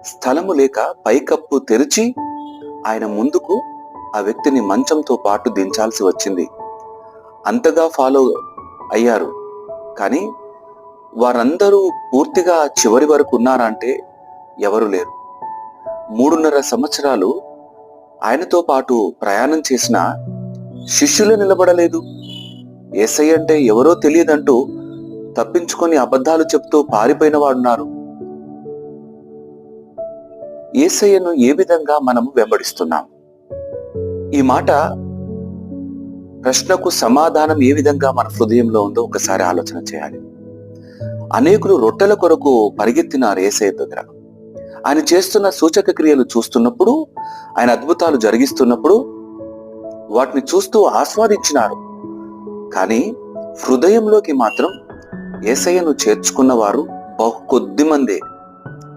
స్థలము లేక పైకప్పు తెరిచి ఆయన ముందుకు ఆ వ్యక్తిని మంచంతో పాటు దించాల్సి వచ్చింది. అంతగా ఫాలో అయ్యారు. కానీ వారందరూ పూర్తిగా చివరి వరకు ఉన్నారంటే ఎవరు లేరు. 3.5 సంవత్సరాలు ఆయనతో పాటు ప్రయాణం చేసిన శిష్యులు నిలబడలేదు. యేసయ్య అంటే ఎవరో తెలియదంటూ తప్పించుకొని అబద్ధాలు చెప్తూ పారిపోయిన వాడున్నారు. యేసయ్యను ఏ విధంగా మనము వెంబడిస్తున్నాం? ఈ మాట ప్రశ్నకు సమాధానం ఏ విధంగా మన హృదయంలో ఉందో ఒకసారి ఆలోచన చేయాలి. అనేకులు రొట్టెల కొరకు పరిగెత్తినారు యేసయ్య దగ్గర. ఆయన చేస్తున్న సూచక క్రియలు చూస్తున్నప్పుడు, ఆయన అద్భుతాలు జరిగిస్తున్నప్పుడు వాటిని చూస్తూ ఆస్వాదించినారు. కానీ హృదయంలోకి మాత్రం యేసయ్యను చేర్చుకున్న వారు బహు కొద్ది మందే.